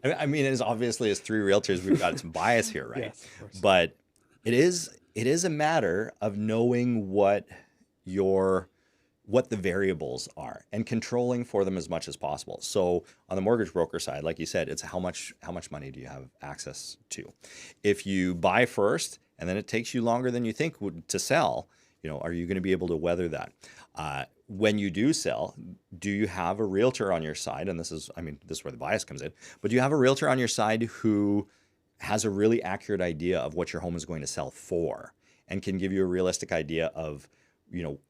I mean, as obviously as three realtors, we've got some bias here, right? Yes, of course. But it is a matter of knowing what the variables are and controlling for them as much as possible. So on the mortgage broker side, like you said, it's how much money do you have access to? If you buy first and then it takes you longer than you think to sell, are you going to be able to weather that? When you do sell, do you have a realtor on your side? And this is where the bias comes in. But do you have a realtor on your side who has a really accurate idea of what your home is going to sell for and can give you a realistic idea of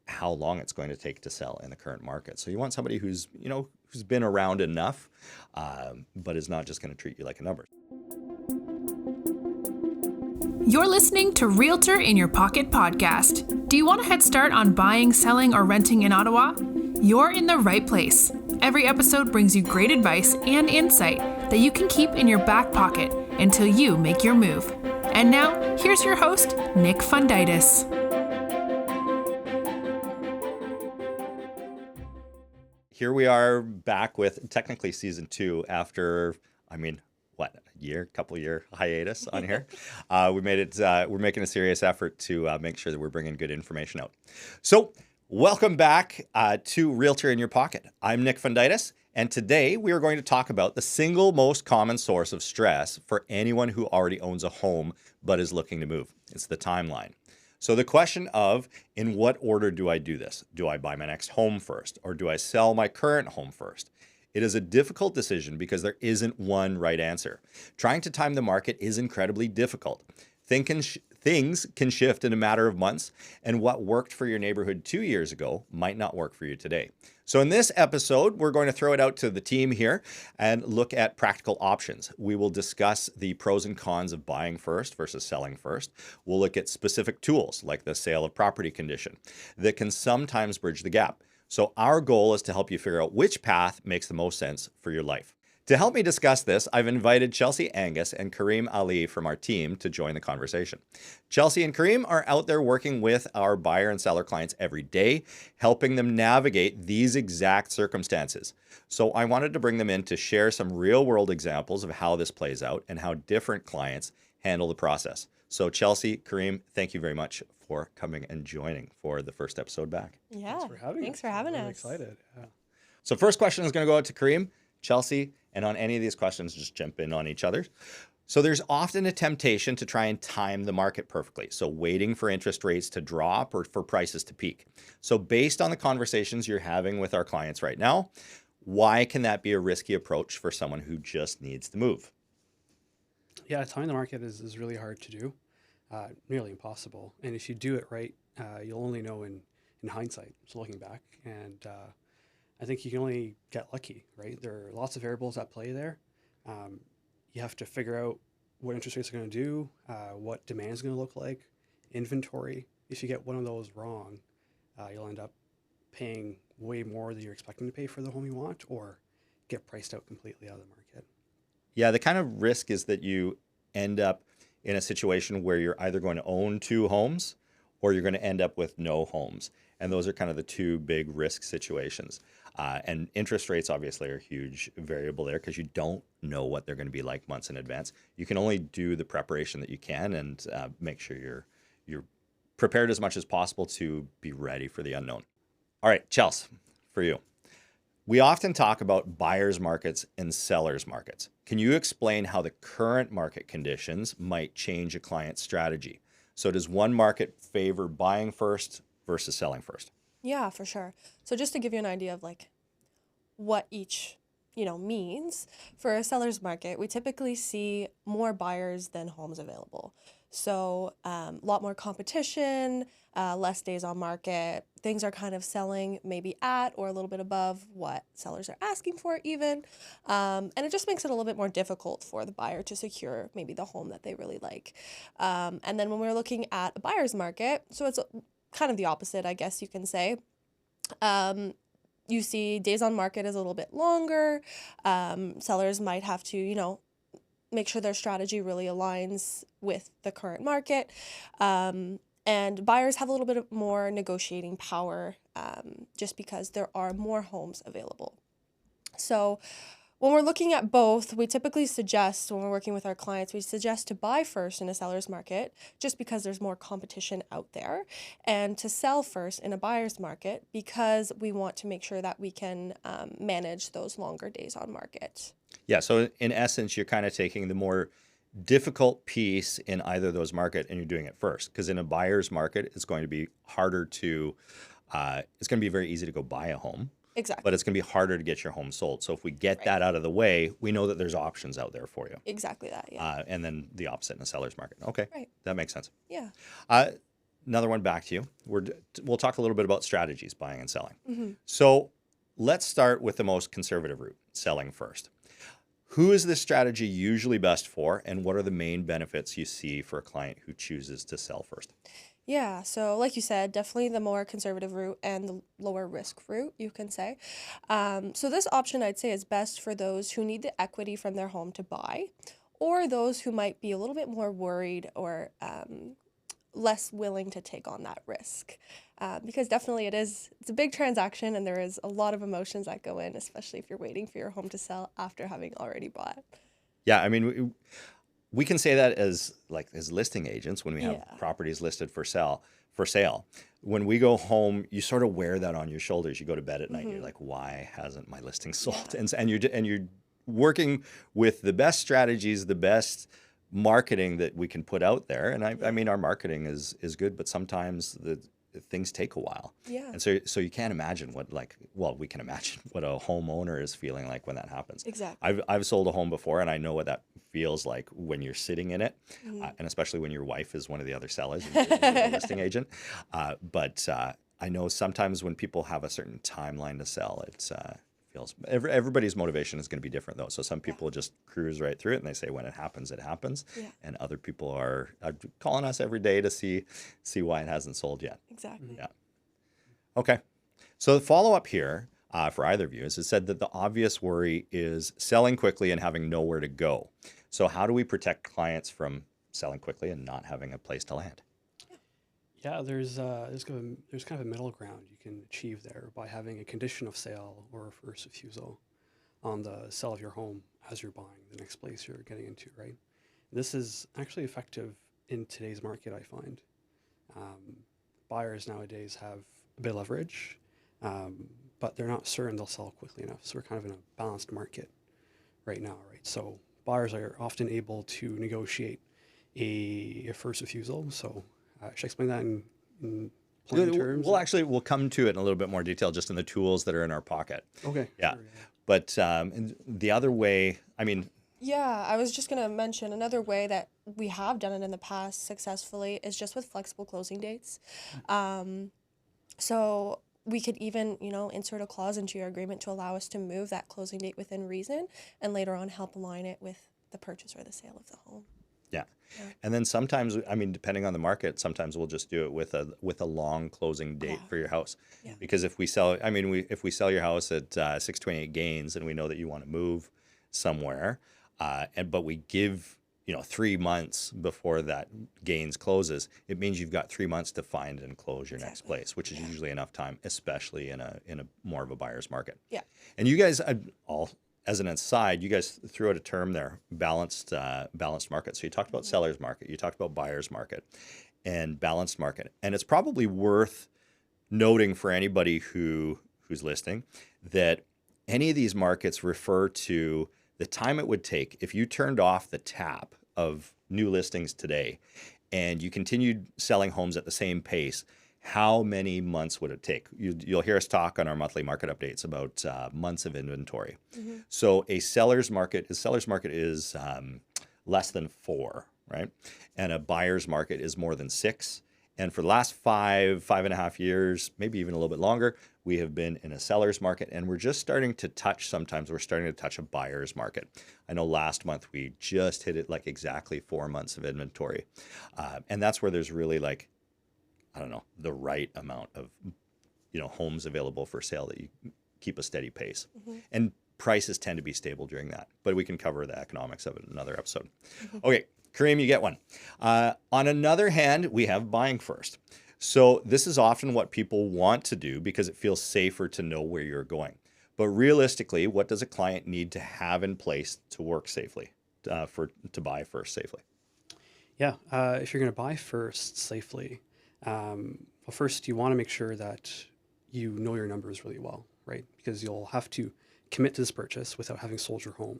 how long it's going to take to sell in the current market? So you want somebody who's been around enough, but is not just going to treat you like a number. You're listening to Realtor in Your Pocket podcast. Do you want a head start on buying, selling, or renting in Ottawa? You're in the right place. Every episode brings you great advice and insight that you can keep in your back pocket until you make your move. And now, here's your host, Nick Fundytus. Here we are back with technically season 2 after, couple year hiatus on here. We made it. We're making a serious effort to make sure that we're bringing good information out. So welcome back to Realtor in Your Pocket. I'm Nick Fundytus, and today we are going to talk about the single most common source of stress for anyone who already owns a home but is looking to move. It's the timeline. So the question of, in what order do I do this? Do I buy my next home first, or do I sell my current home first? It is a difficult decision because there isn't one right answer. Trying to time the market is incredibly difficult. Things can shift in a matter of months, and what worked for your neighborhood 2 years ago might not work for you today. So in this episode, we're going to throw it out to the team here and look at practical options. We will discuss the pros and cons of buying first versus selling first. We'll look at specific tools like the sale of property condition that can sometimes bridge the gap. So our goal is to help you figure out which path makes the most sense for your life. To help me discuss this, I've invited Chelsea Angus and Karim Ali from our team to join the conversation. Chelsea and Karim are out there working with our buyer and seller clients every day, helping them navigate these exact circumstances. So I wanted to bring them in to share some real-world examples of how this plays out and how different clients handle the process. So Chelsea, Karim, thank you very much for coming and joining for the first episode back. Yeah, Thanks for having us. I'm excited. Yeah. So first question is going to go out to Karim, Chelsea, and on any of these questions, just jump in on each other. So there's often a temptation to try and time the market perfectly. So waiting for interest rates to drop or for prices to peak. So based on the conversations you're having with our clients right now, why can that be a risky approach for someone who just needs to move? Yeah, timing the market is really hard to do, nearly impossible. And if you do it right, you'll only know in hindsight, so looking back. And I think you can only get lucky, right? There are lots of variables at play there. You have to figure out what interest rates are going to do, what demand is going to look like, inventory. If you get one of those wrong, you'll end up paying way more than you're expecting to pay for the home you want, or get priced out completely out of the market. Yeah, the kind of risk is that you end up in a situation where you're either going to own 2 homes or you're going to end up with no homes. And those are kind of the 2 big risk situations. And interest rates obviously are a huge variable there because you don't know what they're going to be like months in advance. You can only do the preparation that you can and make sure you're prepared as much as possible to be ready for the unknown. All right, Chelsea, for you. We often talk about buyers markets and sellers markets. Can you explain how the current market conditions might change a client's strategy? So does one market favor buying first versus selling first? Yeah, for sure. So just to give you an idea of like what each, means, for a seller's market, we typically see more buyers than homes available. So a lot more competition, less days on market. Things are kind of selling maybe at or a little bit above what sellers are asking for even. And it just makes it a little bit more difficult for the buyer to secure maybe the home that they really like. And then when we're looking at a buyer's market, so it's kind of the opposite, I guess you can say. You see days on market is a little bit longer. Sellers might have to, make sure their strategy really aligns with the current market. And buyers have a little bit more negotiating power just because there are more homes available. So When we're looking at both, we typically suggest, when we're working with our clients, we suggest to buy first in a seller's market just because there's more competition out there, and to sell first in a buyer's market because we want to make sure that we can manage those longer days on market. Yeah. So in essence, you're kind of taking the more difficult piece in either of those market and you're doing it first. Because in a buyer's market, it's going to be harder to, it's going to be very easy to go buy a home. Exactly. But it's going to be harder to get your home sold. So if we get that out of the way, we know that there's options out there for you. Exactly that, yeah. And then the opposite in the seller's market. Okay, Right. that makes sense. Yeah. Another one back to you. We'll talk a little bit about strategies, buying and selling. So let's start with the most conservative route, selling first. Who is this strategy usually best for, and what are the main benefits you see for a client who chooses to sell first? Yeah, so like you said, definitely the more conservative route and the lower risk route, you can say. So this option, I'd say, is best for those who need the equity from their home to buy, or those who might be a little bit more worried or less willing to take on that risk. Because definitely it's a big transaction and there is a lot of emotions that go in, especially if you're waiting for your home to sell after having already bought. Yeah, I mean, we can say that as listing agents when we have properties listed for sale. When we go home, you sort of wear that on your shoulders. You go to bed at night and you're like, why hasn't my listing sold? Yeah. And you're working with the best strategies, the best marketing that we can put out there. And I mean, our marketing is good, but sometimes things take a while. Yeah. And so you can't imagine we can imagine what a homeowner is feeling like when that happens. Exactly. I've sold a home before, and I know what that feels like when you're sitting in it, and especially when your wife is one of the other sellers and you're the listing agent. But I know sometimes when people have a certain timeline to sell, it feels everybody's motivation is going to be different though. So some people just cruise right through it and they say when it happens, it happens. Yeah. And other people are calling us every day to see why it hasn't sold yet. Exactly. Yeah. Okay. So the follow up here for either of you is it said that the obvious worry is selling quickly and having nowhere to go. So how do we protect clients from selling quickly and not having a place to land? Yeah, there's kind of a middle ground you can achieve there by having a condition of sale or a first refusal on the sale of your home as you're buying the next place you're getting into, right? This is actually effective in today's market, I find. Buyers nowadays have a bit of leverage, but they're not certain they'll sell quickly enough. So we're kind of in a balanced market right now, right? So buyers are often able to negotiate a first refusal. So should I explain that in plain terms? We'll come to it in a little bit more detail just in the tools that are in our pocket. Okay. Yeah. Sure, yeah. But the other way, I mean... Yeah, I was just going to mention another way that we have done it in the past successfully is just with flexible closing dates. So we could even, insert a clause into your agreement to allow us to move that closing date within reason and later on help align it with the purchase or the sale of the home. Yeah. And then sometimes, I mean, depending on the market, sometimes we'll just do it with a long closing date for your house. Yeah. Because if we sell your house at 628 gains and we know that you want to move somewhere, but we give 3 months before that gains closes, it means you've got 3 months to find and close your next place, which is usually enough time, especially in a more of a buyer's market. Yeah. And you guys as an aside, you guys threw out a term there, balanced market. So you talked about seller's market, you talked about buyer's market, and balanced market. And it's probably worth noting for anybody who's listing that any of these markets refer to the time it would take if you turned off the tap of new listings today and you continued selling homes at the same pace. How many months would it take? You'll hear us talk on our monthly market updates about months of inventory. Mm-hmm. So a seller's market is less than 4, right? And a buyer's market is more than 6. And for the last 5.5 years, maybe even a little bit longer, we have been in a seller's market, and we're just starting to touch a buyer's market. I know last month we just hit it like exactly 4 months of inventory. And that's where there's really the right amount of, homes available for sale that you keep a steady pace. Mm-hmm. And prices tend to be stable during that, but we can cover the economics of it in another episode. Mm-hmm. Okay, Karim, you get one. On another hand, we have buying first. So this is often what people want to do because it feels safer to know where you're going. But realistically, what does a client need to have in place to work safely, to buy first safely? Yeah, if you're going to buy first safely, well, first you want to make sure that you know your numbers really well, right? Because you'll have to commit to this purchase without having sold your home,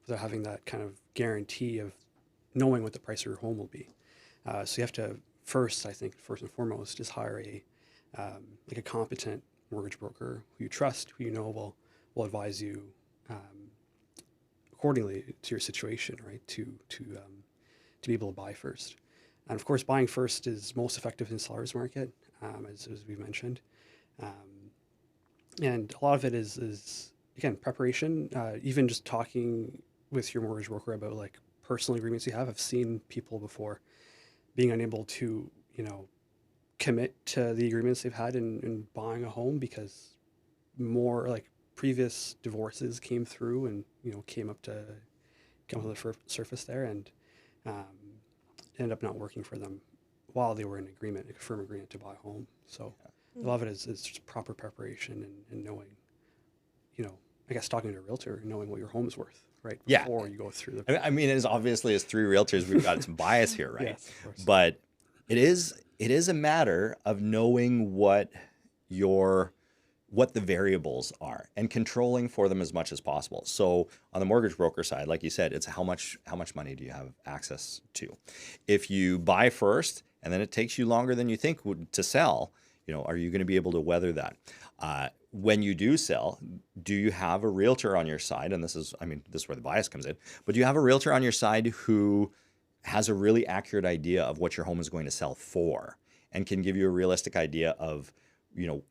without having that kind of guarantee of knowing what the price of your home will be. So you have to first, I think, first and foremost, is hire like a competent mortgage broker who you trust, who you know will advise you accordingly to your situation, right? To be able to buy first. And of course, buying first is most effective in the seller's market, as we mentioned. And a lot of it is again, preparation, even just talking with your mortgage broker about like personal agreements you have. I've seen people before being unable to, commit to the agreements they've had in buying a home because more like previous divorces came through and, came up to the surface there and ended up not working for them while they were in agreement, a firm agreement to buy a home. So a lot of it is just proper preparation and knowing, I guess talking to a realtor and knowing what your home is worth, right? Before you go through the. I mean, as obviously as 3 realtors, we've got some bias here, right? Yes, of course. But it is a matter of knowing what the variables are and controlling for them as much as possible. So on the mortgage broker side, like you said, it's how much money do you have access to? If you buy first and then it takes you longer than you think to sell, are you going to be able to weather that? When you do sell, do you have a realtor on your side? And this is where the bias comes in, but do you have a realtor on your side who has a really accurate idea of what your home is going to sell for and can give you a realistic idea of,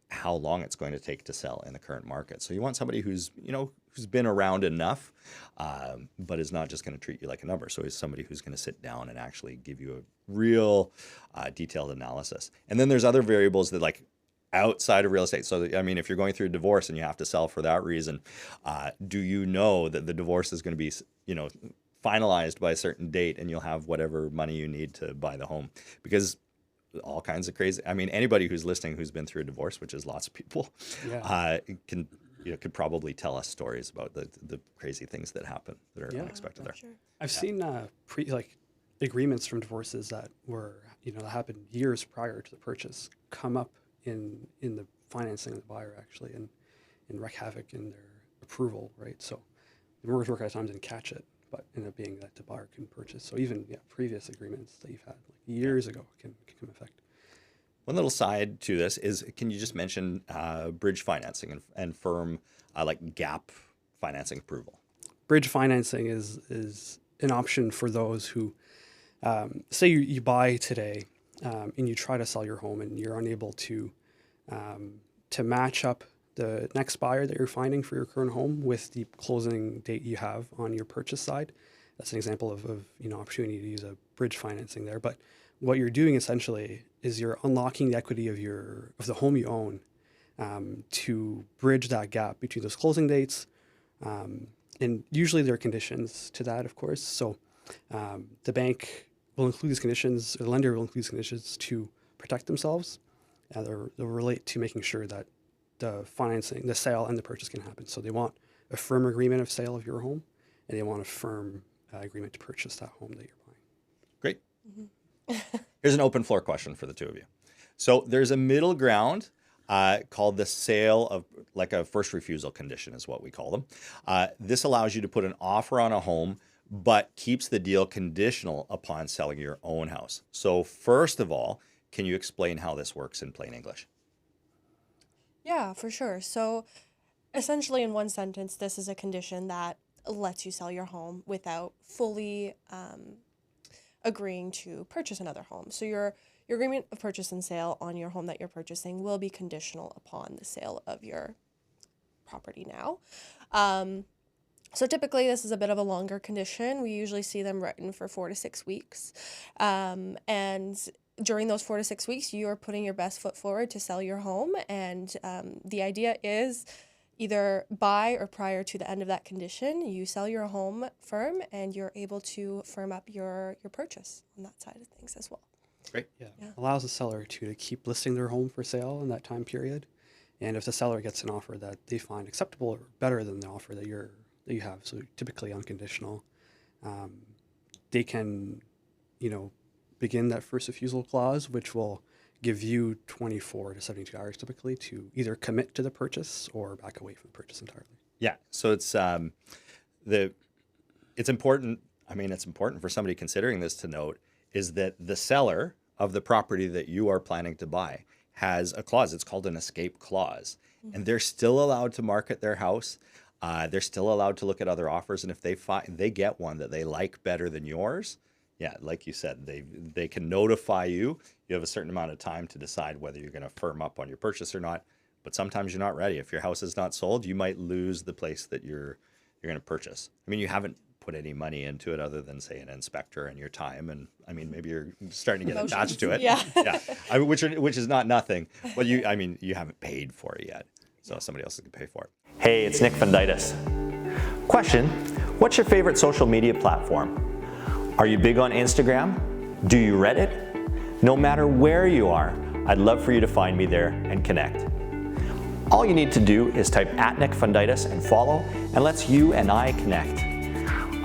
how long it's going to take to sell in the current market? So you want somebody who's been around enough, but is not just going to treat you like a number. So he's somebody who's going to sit down and actually give you a real detailed analysis. And then there's other variables that like outside of real estate. So, if you're going through a divorce and you have to sell for that reason, do you know that the divorce is going to be, finalized by a certain date and you'll have whatever money you need to buy the home? Because all kinds of crazy, anybody who's listening who's been through a divorce, which is lots of people, could probably tell us stories about the crazy things that happen that are unexpected there. Sure. I've seen agreements from divorces that were, that happened years prior to the purchase come up in the financing of the buyer actually and wreak havoc in their approval, right? So the mortgage broker at times didn't catch it, but ended up being that the buyer can purchase. So even previous agreements that you've had like years ago can come effect. One little side to this is, can you just mention bridge financing and firm like gap financing approval? Bridge financing is an option for those who say you buy today and you try to sell your home and you're unable to match up the next buyer that you're finding for your current home with the closing date you have on your purchase side. That's an example of opportunity to use a bridge financing there. But what you're doing essentially is you're unlocking the equity of the home you own to bridge that gap between those closing dates. And usually there are conditions to that, of course. So the bank will include these conditions, or the lender will include these conditions to protect themselves. They'll relate to making sure that the financing, the sale and the purchase can happen. So they want a firm agreement of sale of your home, and they want a firm agreement to purchase that home that you're buying. Great. Mm-hmm. Here's an open floor question for the two of you. So there's a middle ground called the sale of, like a first refusal condition is what we call them. This allows you to put an offer on a home, but keeps the deal conditional upon selling your own house. So first of all, can you explain how this works in plain English? Yeah, for sure. So essentially in one sentence, this is a condition that lets you sell your home without fully agreeing to purchase another home. So your agreement of purchase and sale on your home that you're purchasing will be conditional upon the sale of your property now. So typically this is a bit of a longer condition. We usually see them written for 4 to 6 weeks. And during those 4 to 6 weeks, you are putting your best foot forward to sell your home. And the idea is either by or prior to the end of that condition, you sell your home firm and you're able to firm up your purchase on that side of things as well. Great. Yeah. Allows the seller to keep listing their home for sale in that time period And if the seller gets an offer that they find acceptable or better than the offer that you have, so typically unconditional, they can, begin that first refusal clause, which will give you 24 to 72 hours typically to either commit to the purchase or back away from the purchase entirely. Yeah. So it's important. I mean, it's important for somebody considering this to note is that the seller of the property that you are planning to buy has a clause. It's called an escape clause, and they're still allowed to market their house. They're still allowed to look at other offers, and if they get one that they like better than yours, yeah, like you said, they can notify you. You have a certain amount of time to decide whether you're going to firm up on your purchase or not. But sometimes you're not ready. If your house is not sold, you might lose the place that you're going to purchase. I mean, you haven't put any money into it other than, say, an inspector and your time. And I mean, maybe you're starting to get attached to it. Yeah. Yeah. I mean, which is not nothing. But you haven't paid for it yet. So somebody else can pay for it. Hey, it's Nick Fundytus. Question: what's your favorite social media platform? Are you big on Instagram? Do you Reddit? No matter where you are, I'd love for you to find me there and connect. All you need to do is type @NickFundytus and follow, and let's you and I connect.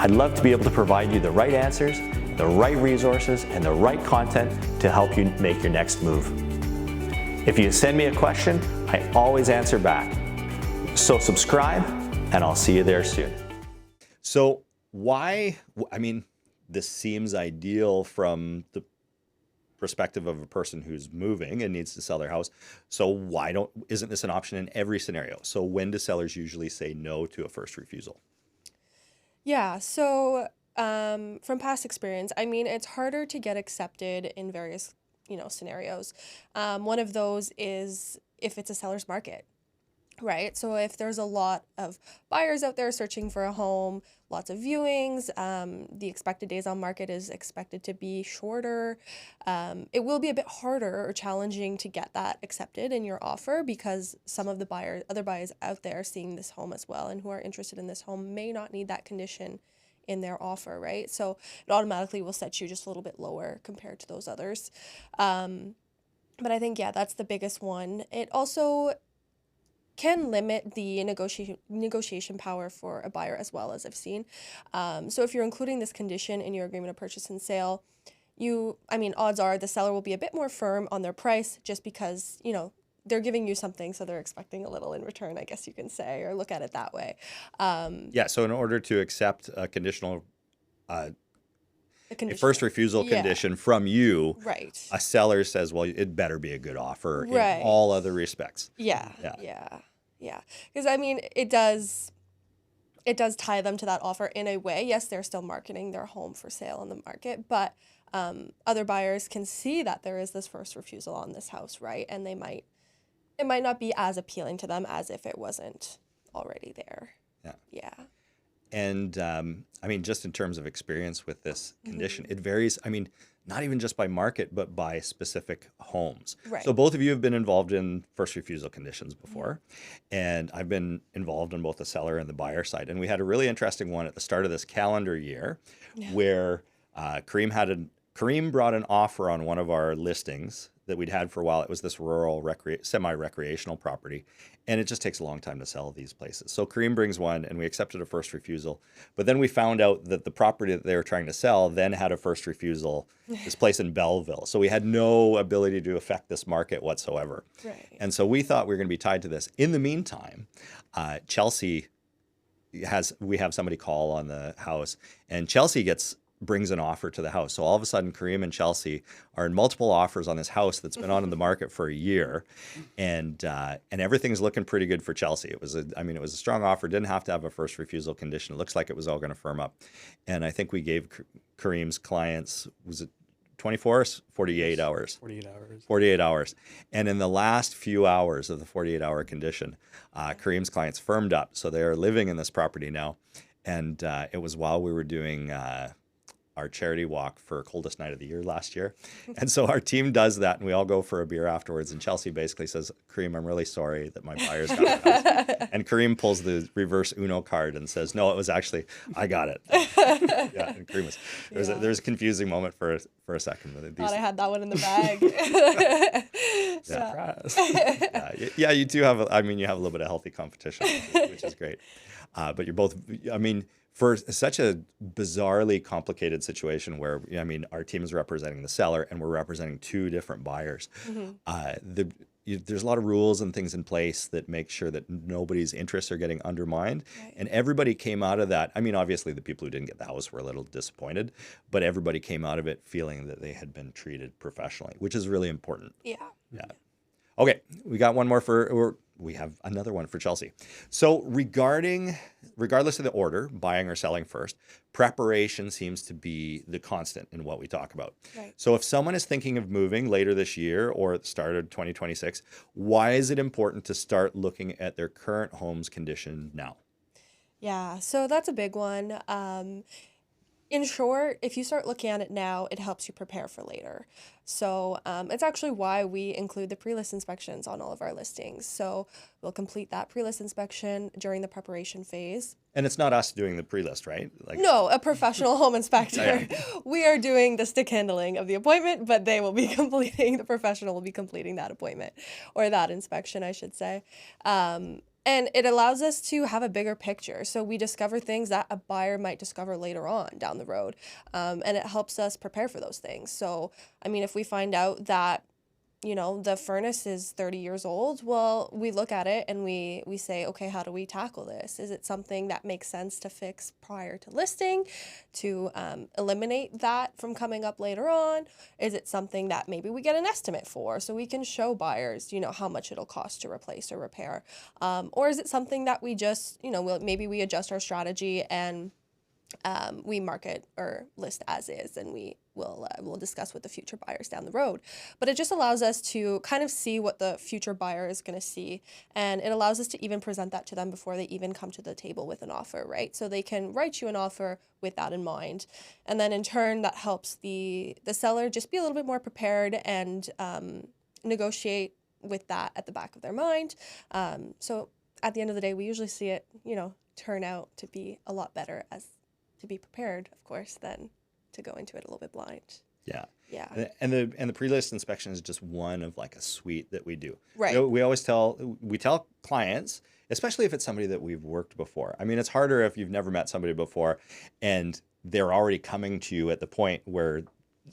I'd love to be able to provide you the right answers, the right resources, and the right content to help you make your next move. If you send me a question, I always answer back. So subscribe, and I'll see you there soon. So this seems ideal from the perspective of a person who's moving and needs to sell their house. So isn't this an option in every scenario? So when do sellers usually say no to a first refusal? Yeah, so from past experience, it's harder to get accepted in various, scenarios. One of those is if it's a seller's market, right? So if there's a lot of buyers out there searching for a home, lots of viewings, the expected days on market is expected to be shorter. It will be a bit harder or challenging to get that accepted in your offer because some of the other buyers out there seeing this home as well and who are interested in this home may not need that condition in their offer, right? So it automatically will set you just a little bit lower compared to those others. But I think, that's the biggest one. It also can limit the negotiation power for a buyer as well, as I've seen. So if you're including this condition in your agreement of purchase and sale, odds are the seller will be a bit more firm on their price just because, they're giving you something, so they're expecting a little in return, I guess you can say, or look at it that way. So in order to accept a conditional a first refusal condition from you, right? A seller says, well, it better be a good offer right. in all other respects. Yeah. Because it does tie them to that offer in a way. Yes, they're still marketing their home for sale in the market, but other buyers can see that there is this first refusal on this house, right? And it might not be as appealing to them as if it wasn't already there. Yeah. And just in terms of experience with this condition, it varies. Not even just by market, but by specific homes. Right. So both of you have been involved in first refusal conditions before, and I've been involved in both the seller and the buyer side. And we had a really interesting one at the start of this calendar year, where Karim brought an offer on one of our listings that we'd had for a while. It was this rural semi-recreational property, and it just takes a long time to sell these places. So Karim brings one, and we accepted a first refusal. But then we found out that the property that they were trying to sell then had a first refusal, this place in Belleville. So we had no ability to affect this market whatsoever. Right. And so we thought we were going to be tied to this. In the meantime, Chelsea we have somebody call on the house, and Chelsea brings an offer to the house. So all of a sudden, Karim and Chelsea are in multiple offers on this house that's been on in the market for a year, and everything's looking pretty good for Chelsea. It was a strong offer. Didn't have to have a first refusal condition. It looks like it was all going to firm up, and I think we gave Karim's clients, was it 24 or 48 hours? 48 hours. 48 hours. And in the last few hours of the 48-hour condition, Karim's clients firmed up. So they are living in this property now. And it was while we were doing our charity walk for coldest night of the year last year. And so our team does that, and we all go for a beer afterwards. And Chelsea basically says, Karim, I'm really sorry that my buyers got it. And Karim pulls the reverse Uno card and says, no, it was actually, I got it. Yeah, and Karim was, there's a confusing moment for a second. Thought I had that one in the bag. Surprise. Yeah, you do have, you have a little bit of healthy competition, which is great. But you're both, for such a bizarrely complicated situation where, our team is representing the seller and we're representing two different buyers. There's a lot of rules and things in place that make sure that nobody's interests are getting undermined. Right. And everybody came out of that. Obviously the people who didn't get the house were a little disappointed, but everybody came out of it feeling that they had been treated professionally, which is really important. Yeah. Okay, we got one more we have another one for Chelsea. So regardless of the order, buying or selling first, preparation seems to be the constant in what we talk about. Right. So if someone is thinking of moving later this year or at the start of 2026, why is it important to start looking at their current home's condition now? Yeah, so that's a big one. In short, if you start looking at it now, it helps you prepare for later. So it's actually why we include the pre-list inspections on all of our listings. So we'll complete that pre-list inspection during the preparation phase. And it's not us doing the pre-list, right? No, a professional home inspector. We are doing the stick handling of the appointment, but the professional will be completing that appointment, or that inspection, I should say. And it allows us to have a bigger picture. So we discover things that a buyer might discover later on down the road. And it helps us prepare for those things. So, if we find out that, the furnace is 30 years old, well, we look at it and we say, okay, how do we tackle this? Is it something that makes sense to fix prior to listing to eliminate that from coming up later on? Is it something that maybe we get an estimate for so we can show buyers, how much it'll cost to replace or repair? Or is it something that we just, maybe we adjust our strategy and we market or list as is, and we'll discuss with the future buyers down the road. But it just allows us to kind of see what the future buyer is going to see, and it allows us to even present that to them before they even come to the table with an offer, right? So they can write you an offer with that in mind, and then in turn that helps the seller just be a little bit more prepared and negotiate with that at the back of their mind. So at the end of the day, we usually see it, turn out to be a lot better as to be prepared, of course, than to go into it a little bit blind. Yeah. Yeah. And the pre-list inspection is just one of a suite that we do. Right. We always tell clients, especially if it's somebody that we've worked before. It's harder if you've never met somebody before and they're already coming to you at the point where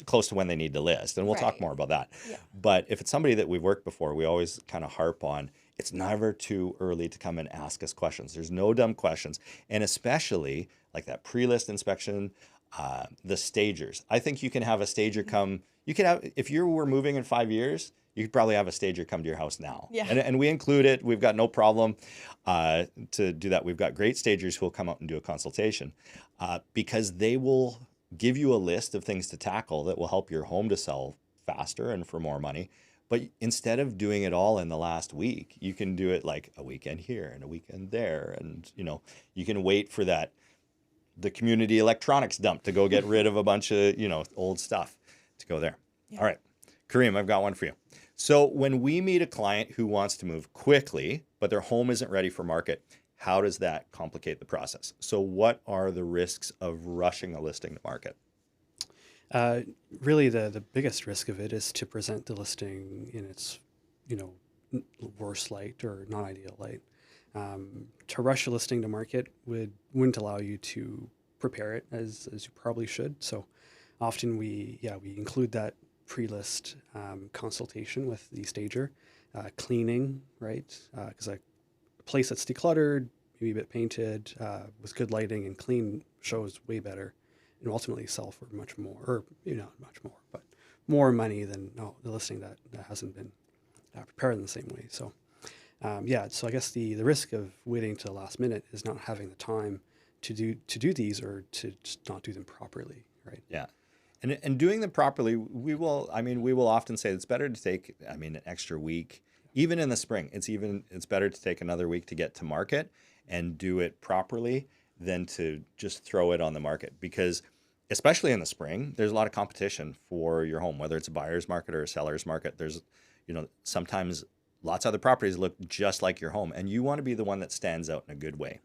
close to when they need to list. And we'll talk more about that. Yeah. But if it's somebody that we've worked before, we always kind of harp on, it's never too early to come and ask us questions. There's no dumb questions. And especially like that pre-list inspection, the stagers. I think you can have a stager come, if you were moving in 5 years, you could probably have a stager come to your house now. Yeah. And we include it. We've got no problem to do that. We've got great stagers who will come out and do a consultation because they will give you a list of things to tackle that will help your home to sell faster and for more money. But instead of doing it all in the last week, you can do it like a weekend here and a weekend there. And, you can wait for the community electronics dump to go get rid of a bunch of, old stuff to go there. Yeah. All right, Karim, I've got one for you. So when we meet a client who wants to move quickly, but their home isn't ready for market, how does that complicate the process? So what are the risks of rushing a listing to market? Really, the biggest risk of it is to present the listing in its, worst light or not ideal light. To rush a listing to market wouldn't allow you to prepare it as you probably should. So often we include that pre-list consultation with the stager, cleaning, right? Because a place that's decluttered, maybe a bit painted, with good lighting and clean shows way better, and ultimately sell for much more, or not much more, but more money than the listing that hasn't been prepared in the same way. So so I guess the risk of waiting to the last minute is not having the time to do these, or to just not do them properly, right? Yeah. And doing them properly, we will often say it's better to take, an extra week, even in the spring. It's better to take another week to get to market and do it properly than to just throw it on the market. Because especially in the spring, there's a lot of competition for your home, whether it's a buyer's market or a seller's market. There's, sometimes lots of other properties look just like your home, and you want to be the one that stands out in a good way.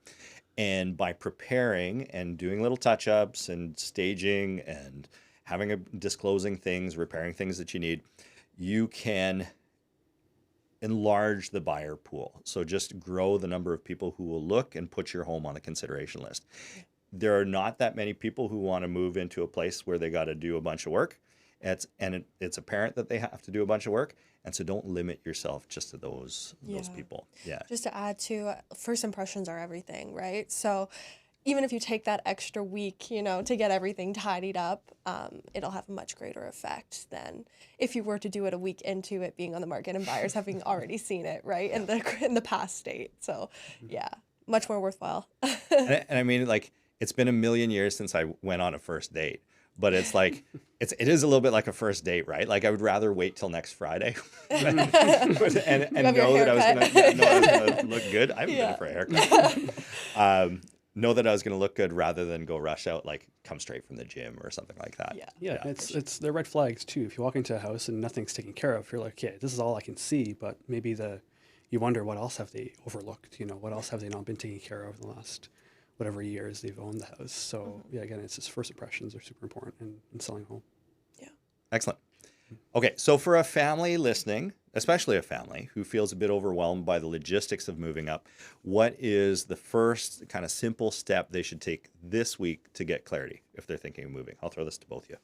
And by preparing and doing little touch-ups and staging and disclosing things, repairing things that you need, you can enlarge the buyer pool. So just grow the number of people who will look and put your home on the consideration list. There are not that many people who want to move into a place where they got to do a bunch of work. It's apparent that they have to do a bunch of work. And so don't limit yourself just to those people. Yeah. Just to add to, first impressions are everything, right? So even if you take that extra week, to get everything tidied up, it'll have a much greater effect than if you were to do it a week into it being on the market and buyers having already seen it, right, in the past state. So yeah, much more worthwhile. and I mean, like, it's been a million years since I went on a first date. But it's like, it is a little bit like a first date, right? Like, I would rather wait till next Friday and know that I was going to look good. I haven't been for a haircut. Know that I was going to look good rather than go rush out, like come straight from the gym or something like that. Yeah. It's the red flags too. If you walk into a house and nothing's taken care of, you're like, okay, this is all I can see. But maybe you wonder, what else have they overlooked? What else have they not been taking care of in the last whatever years they've owned the house. So yeah, again, it's just first impressions are super important in selling a home. Yeah. Excellent. Okay, so for a family listening, especially a family who feels a bit overwhelmed by the logistics of moving up, what is the first kind of simple step they should take this week to get clarity if they're thinking of moving? I'll throw this to both of you.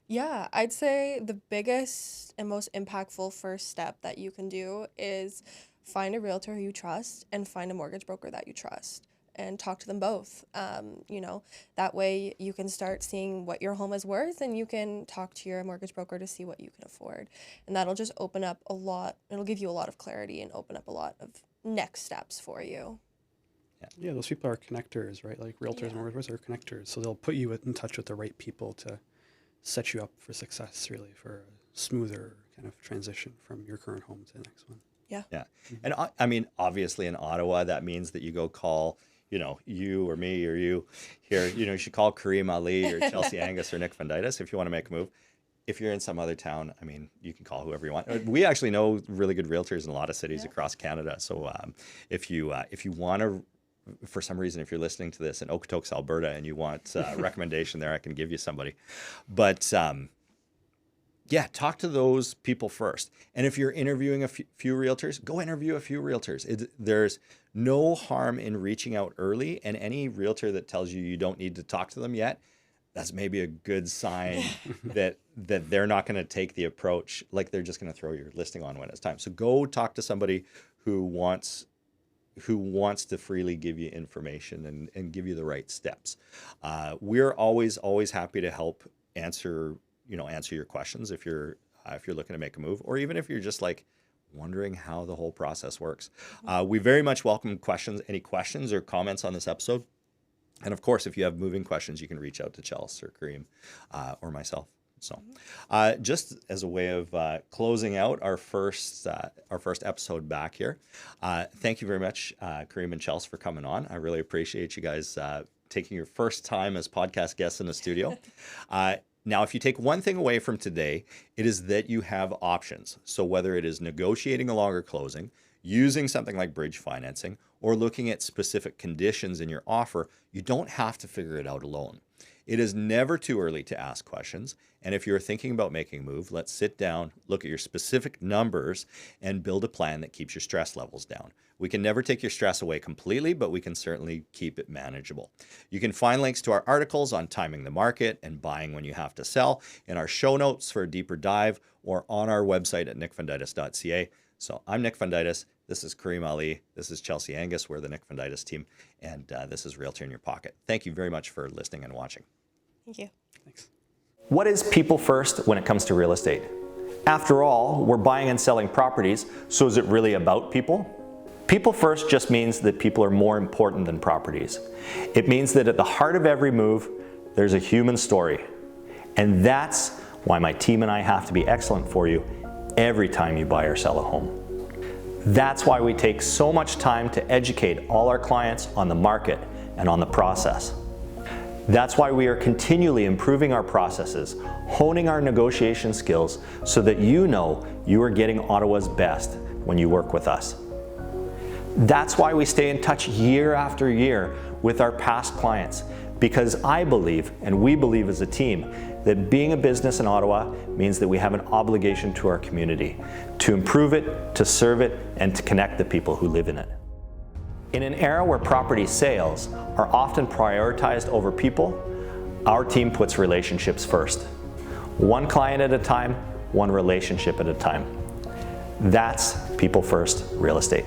Yeah, I'd say the biggest and most impactful first step that you can do is find a realtor who you trust and find a mortgage broker that you trust. And talk to them both. That way you can start seeing what your home is worth, and you can talk to your mortgage broker to see what you can afford. And that'll just open up a lot. It'll give you a lot of clarity and open up a lot of next steps for you. Yeah, those people are connectors, right? Like realtors and mortgage brokers are connectors. So they'll put you in touch with the right people to set you up for success, really, for a smoother kind of transition from your current home to the next one. Yeah. And I mean, obviously in Ottawa, that means that you go call you or me or you here, you should call Karim Ali or Chelsea Angus or Nick Fundytus if you want to make a move. If you're in some other town, I mean, you can call whoever you want. We actually know really good realtors in a lot of cities across Canada. So if you want to, for some reason, if you're listening to this in Okotoks, Alberta, and you want a recommendation there, I can give you somebody. But talk to those people first. And if you're interviewing a few realtors, go interview a few realtors. There's no harm in reaching out early, and any realtor that tells you don't need to talk to them yet, that's maybe a good sign that they're not going to take the approach like they're just going to throw your listing on when it's time. So go talk to somebody who wants to freely give you information and give you the right steps. We're always happy to help answer your questions if you're looking to make a move, or even if you're just like wondering how the whole process works. We very much welcome any questions or comments on this episode. And of course, if you have moving questions, you can reach out to Chelsea or Karim or myself. So just as a way of closing out our first episode back here, thank you very much, Karim and Chelsea, for coming on. I really appreciate you guys taking your first time as podcast guests in the studio. Now, if you take one thing away from today, it is that you have options. So whether it is negotiating a longer closing, using something like bridge financing, or looking at specific conditions in your offer, you don't have to figure it out alone. It is never too early to ask questions. And if you're thinking about making a move, let's sit down, look at your specific numbers, and build a plan that keeps your stress levels down. We can never take your stress away completely, but we can certainly keep it manageable. You can find links to our articles on timing the market and buying when you have to sell in our show notes for a deeper dive, or on our website at nickfundytus.ca. So I'm Nick Fundytus. This is Karim Ali. This is Chelsea Angus. We're the Nick Fundytus team. And this is Realtor in Your Pocket. Thank you very much for listening and watching. Thank you. Thanks. What is people first when it comes to real estate? After all, we're buying and selling properties, so is it really about people? People first just means that people are more important than properties. It means that at the heart of every move, there's a human story. And that's why my team and I have to be excellent for you every time you buy or sell a home. That's why we take so much time to educate all our clients on the market and on the process. That's why we are continually improving our processes, honing our negotiation skills so that you know you are getting Ottawa's best when you work with us. That's why we stay in touch year after year with our past clients, because I believe, and we believe as a team, that being a business in Ottawa means that we have an obligation to our community, to improve it, to serve it, and to connect the people who live in it. In an era where property sales are often prioritized over people, our team puts relationships first. One client at a time, one relationship at a time. That's people first real estate.